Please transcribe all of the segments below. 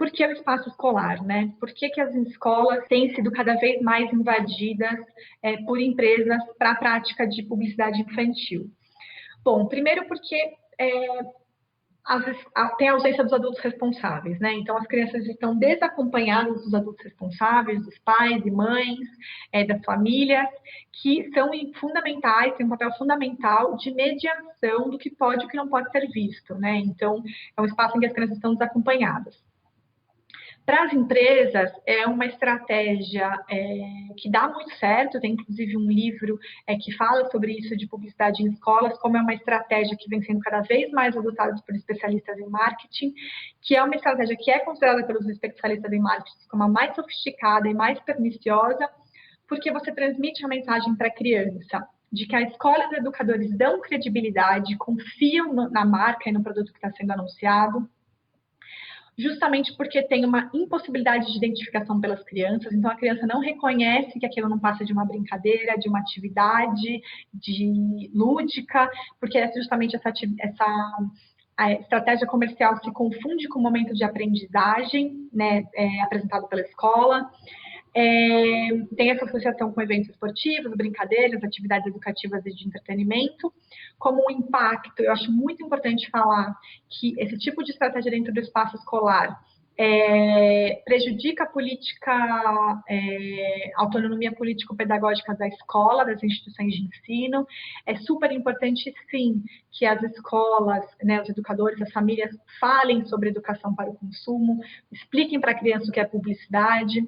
por que o espaço escolar, né? Por que as escolas têm sido cada vez mais invadidas por empresas para a prática de publicidade infantil? Bom, primeiro porque tem a ausência dos adultos responsáveis, né? Então, as crianças estão desacompanhadas dos adultos responsáveis, dos pais e mães, das famílias, que são fundamentais, têm um papel fundamental de mediação do que pode e o que não pode ser visto, né? Então, é um espaço em que as crianças estão desacompanhadas. Para as empresas, é uma estratégia que dá muito certo, tem inclusive um livro que fala sobre isso de publicidade em escolas, como é uma estratégia que vem sendo cada vez mais adotada por especialistas em marketing, que é uma estratégia que é considerada pelos especialistas em marketing como a mais sofisticada e mais perniciosa, porque você transmite a mensagem para a criança de que a escola e os educadores dão credibilidade, confiam na marca e no produto que está sendo anunciado, justamente porque tem uma impossibilidade de identificação pelas crianças, então a criança não reconhece que aquilo não passa de uma brincadeira, de uma atividade lúdica, porque é justamente a estratégia comercial se confunde com o momento de aprendizagem, né, apresentado pela escola. Tem essa associação com eventos esportivos, brincadeiras, atividades educativas e de entretenimento. Como um impacto, eu acho muito importante falar que esse tipo de estratégia dentro do espaço escolar prejudica a política, a autonomia político-pedagógica da escola, das instituições de ensino. É super importante, sim, que as escolas, né, os educadores, as famílias falem sobre educação para o consumo, expliquem para a criança o que é publicidade,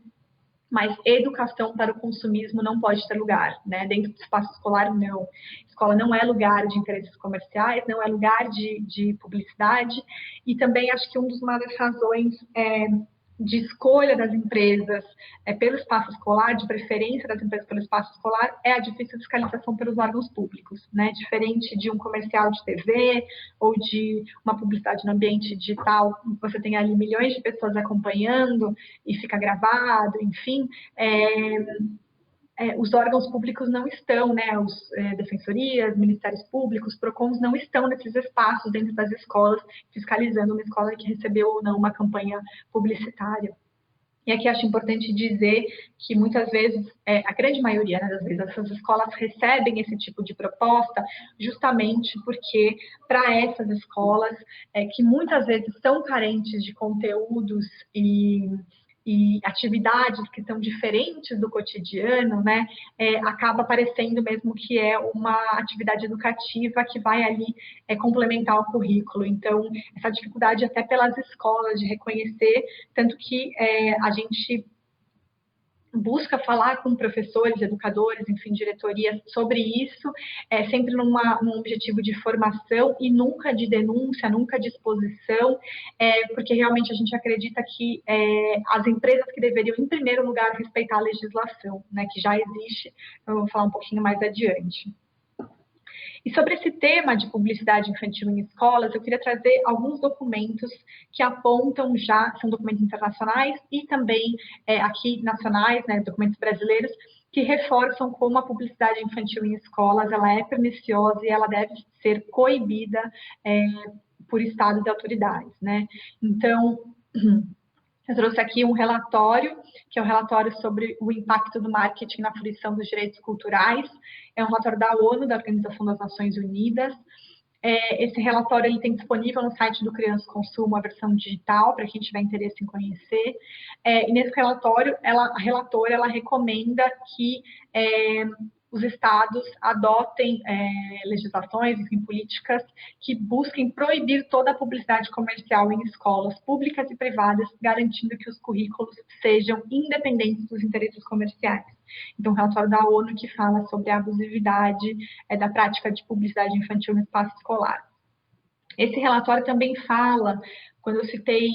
mas educação para o consumismo não pode ter lugar, né? Dentro do espaço escolar, não. Escola não é lugar de interesses comerciais, não é lugar de publicidade, e também acho que uma das razões de escolha das empresas pelo espaço escolar, de preferência das empresas pelo espaço escolar, é a difícil fiscalização pelos órgãos públicos, né? Diferente de um comercial de TV ou de uma publicidade no ambiente digital, você tem ali milhões de pessoas acompanhando e fica gravado, enfim, os órgãos públicos não estão, né, os defensorias, ministérios públicos, PROCONs não estão nesses espaços dentro das escolas, fiscalizando uma escola que recebeu ou não uma campanha publicitária. E aqui acho importante dizer que muitas vezes, a grande maioria das vezes, essas escolas recebem esse tipo de proposta justamente porque para essas escolas, que muitas vezes são carentes de conteúdos e atividades que são diferentes do cotidiano, né, acaba parecendo mesmo que é uma atividade educativa que vai ali complementar o currículo. Então, essa dificuldade até pelas escolas de reconhecer, tanto que a gente busca falar com professores, educadores, enfim, diretorias sobre isso, sempre num objetivo de formação e nunca de denúncia, nunca de exposição, porque realmente a gente acredita que as empresas que deveriam, em primeiro lugar, respeitar a legislação, né, que já existe, eu vou falar um pouquinho mais adiante. E sobre esse tema de publicidade infantil em escolas, eu queria trazer alguns documentos que apontam são documentos internacionais e também aqui nacionais, né, documentos brasileiros, que reforçam como a publicidade infantil em escolas ela é perniciosa e ela deve ser coibida por estados e autoridades, né? Então, eu trouxe aqui um relatório, que é um relatório sobre o impacto do marketing na fruição dos direitos culturais. É um relatório da ONU, da Organização das Nações Unidas. Esse relatório ele tem disponível no site do Criança Consumo, a versão digital, para quem tiver interesse em conhecer. E nesse relatório, a relatora ela recomenda que os estados adotem legislações, enfim, políticas que busquem proibir toda a publicidade comercial em escolas públicas e privadas, garantindo que os currículos sejam independentes dos interesses comerciais. Então, o relatório da ONU que fala sobre a abusividade da prática de publicidade infantil no espaço escolar. Esse relatório também fala, quando eu citei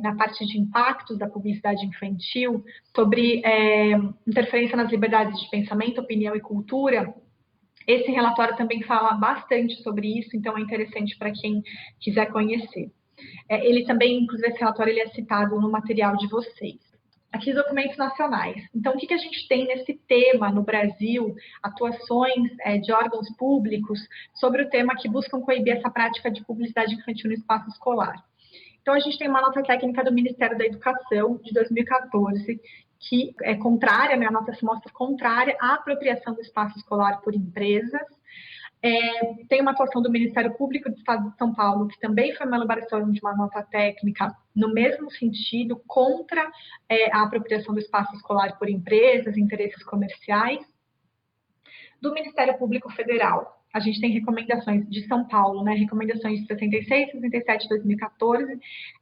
na parte de impactos da publicidade infantil, sobre interferência nas liberdades de pensamento, opinião e cultura. Esse relatório também fala bastante sobre isso, então é interessante para quem quiser conhecer. Ele também, inclusive, esse relatório ele é citado no material de vocês. Aqui os documentos nacionais. Então, o que a gente tem nesse tema no Brasil, atuações de órgãos públicos sobre o tema que buscam coibir essa prática de publicidade infantil no espaço escolar? Então, a gente tem uma nota técnica do Ministério da Educação, de 2014, que é contrária, né, a nota se mostra contrária à apropriação do espaço escolar por empresas. Tem uma atuação do Ministério Público do Estado de São Paulo, que também foi uma elaboração de uma nota técnica no mesmo sentido, contra a apropriação do espaço escolar por empresas, interesses comerciais. Do Ministério Público Federal, a gente tem recomendações de São Paulo, né? Recomendações de 66, 67 de 2014.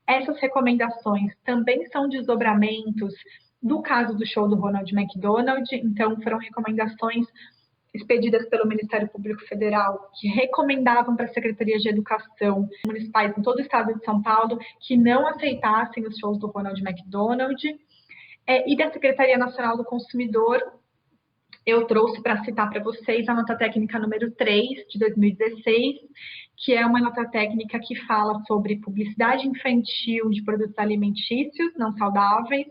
Essas recomendações também são desdobramentos do caso do show do Ronald McDonald, então foram recomendações expedidas pelo Ministério Público Federal, que recomendavam para as secretarias de educação municipais em todo o estado de São Paulo que não aceitassem os shows do Ronald McDonald. E da Secretaria Nacional do Consumidor, eu trouxe para citar para vocês a nota técnica número 3, de 2016, que é uma nota técnica que fala sobre publicidade infantil de produtos alimentícios não saudáveis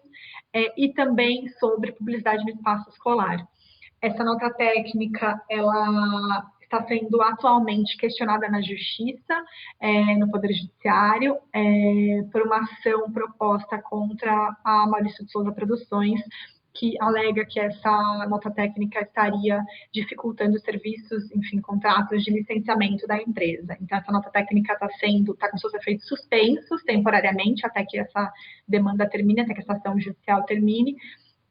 e também sobre publicidade no espaço escolar. Essa nota técnica, ela está sendo atualmente questionada na Justiça, no Poder Judiciário, por uma ação proposta contra a Maurício de Souza Produções, que alega que essa nota técnica estaria dificultando serviços, enfim, contratos de licenciamento da empresa. Então, essa nota técnica está com seus efeitos suspensos temporariamente, até que essa demanda termine, até que essa ação judicial termine,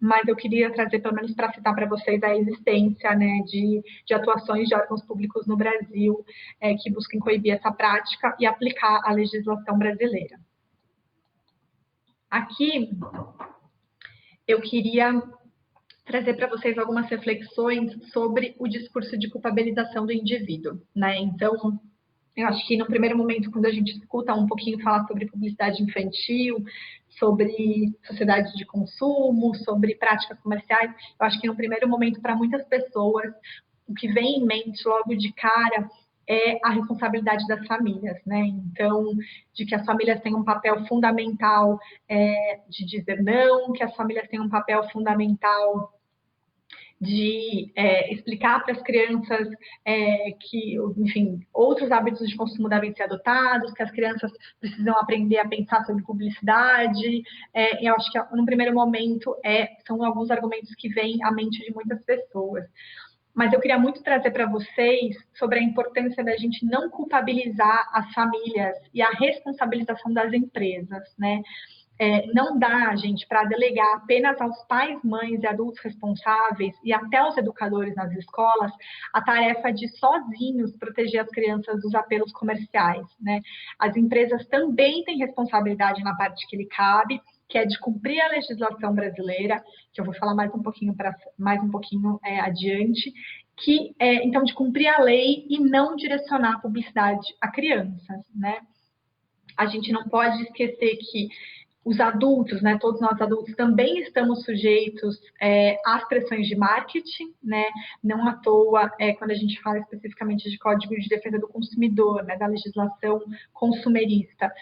mas eu queria trazer, pelo menos para citar para vocês, a existência, né, de atuações de órgãos públicos no Brasil que busquem coibir essa prática e aplicar a legislação brasileira. Aqui, eu queria trazer para vocês algumas reflexões sobre o discurso de culpabilização do indivíduo, né? Então, eu acho que no primeiro momento, quando a gente escuta um pouquinho falar sobre publicidade infantil, sobre sociedade de consumo, sobre práticas comerciais, eu acho que no primeiro momento, para muitas pessoas, o que vem em mente logo de cara é a responsabilidade das famílias, né? Então, de que as famílias têm um papel fundamental de dizer não, que as famílias têm um papel fundamental de explicar para as crianças que, enfim, outros hábitos de consumo devem ser adotados, que as crianças precisam aprender a pensar sobre publicidade. Eu acho que, no primeiro momento, são alguns argumentos que vêm à mente de muitas pessoas. Mas eu queria muito trazer para vocês sobre a importância da gente não culpabilizar as famílias e a responsabilização das empresas, né? Não dá, gente, para delegar apenas aos pais, mães e adultos responsáveis e até aos educadores nas escolas a tarefa de sozinhos proteger as crianças dos apelos comerciais, né? As empresas também têm responsabilidade na parte que lhe cabe, que é de cumprir a legislação brasileira, que eu vou falar mais um pouquinho adiante, então, de cumprir a lei e não direcionar a publicidade a crianças, né? A gente não pode esquecer que os adultos, né, todos nós adultos, também estamos sujeitos às pressões de marketing, né? Não à toa, quando a gente fala especificamente de Código de Defesa do Consumidor, né, da legislação consumerista,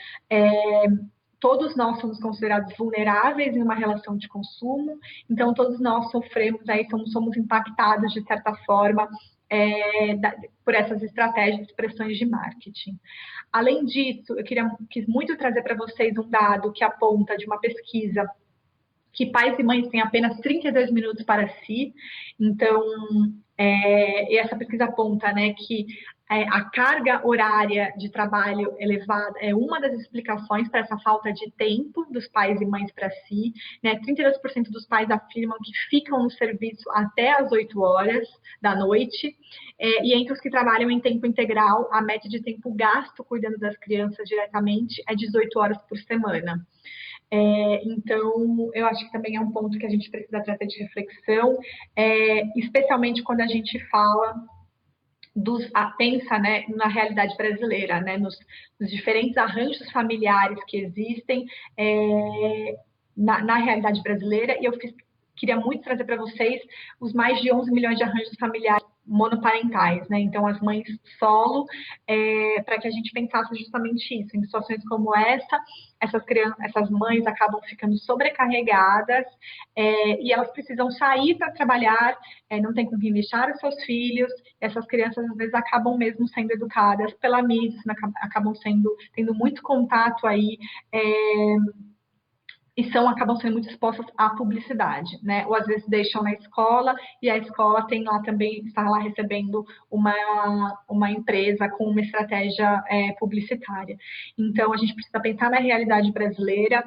todos nós somos considerados vulneráveis em uma relação de consumo, então todos nós sofremos, somos impactados de certa forma por essas estratégias, pressões de marketing. Além disso, eu quis muito trazer para vocês um dado que aponta de uma pesquisa que pais e mães têm apenas 32 minutos para si. Então, essa pesquisa aponta, né, que a carga horária de trabalho elevada é uma das explicações para essa falta de tempo dos pais e mães para si, né? 32% dos pais afirmam que ficam no serviço até às 8 horas da noite, e entre os que trabalham em tempo integral, a média de tempo gasto cuidando das crianças diretamente é 18 horas por semana. Então, eu acho que também é um ponto que a gente precisa trazer de reflexão, especialmente quando a gente fala pensa, né, na realidade brasileira, né, nos diferentes arranjos familiares que existem na realidade brasileira, e eu queria muito trazer para vocês os mais de 11 milhões de arranjos familiares monoparentais, né? Então, as mães solo, para que a gente pensasse justamente isso, em situações como essa, essas mães acabam ficando sobrecarregadas, e elas precisam sair para trabalhar, não tem com quem deixar os seus filhos, essas crianças às vezes acabam mesmo sendo educadas pela mídia, acabam tendo muito contato aí, e acabam sendo muito expostas à publicidade, né? Ou às vezes deixam na escola e a escola tem lá também, está lá recebendo uma empresa com uma estratégia publicitária. Então, a gente precisa pensar na realidade brasileira,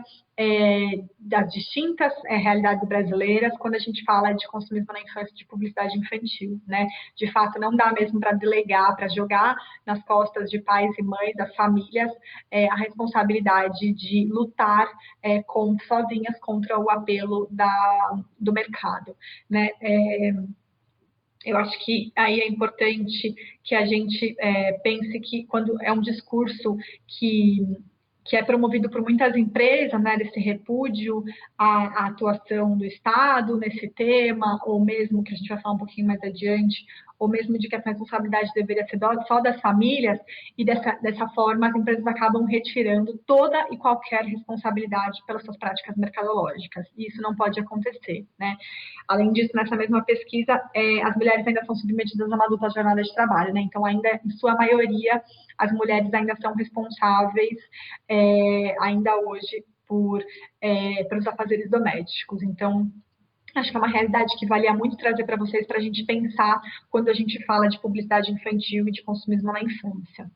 das distintas realidades brasileiras, quando a gente fala de consumismo na infância, de publicidade infantil, né? De fato, não dá mesmo para delegar, para jogar nas costas de pais e mães, das famílias, a responsabilidade de lutar sozinhas contra o apelo do mercado, né? Eu acho que aí é importante que a gente pense que quando é um discurso que é promovido por muitas empresas, né, desse repúdio à atuação do Estado nesse tema, ou mesmo, que a gente vai falar um pouquinho mais adiante, ou mesmo de que essa responsabilidade deveria ser só das famílias, e dessa forma as empresas acabam retirando toda e qualquer responsabilidade pelas suas práticas mercadológicas, e isso não pode acontecer, né? Além disso, nessa mesma pesquisa, as mulheres ainda são submetidas a uma dupla jornada de trabalho, né? Então, ainda, em sua maioria, as mulheres ainda são responsáveis, ainda hoje, pelos afazeres domésticos. Então, acho que é uma realidade que valia muito trazer para vocês, para a gente pensar quando a gente fala de publicidade infantil e de consumismo na infância.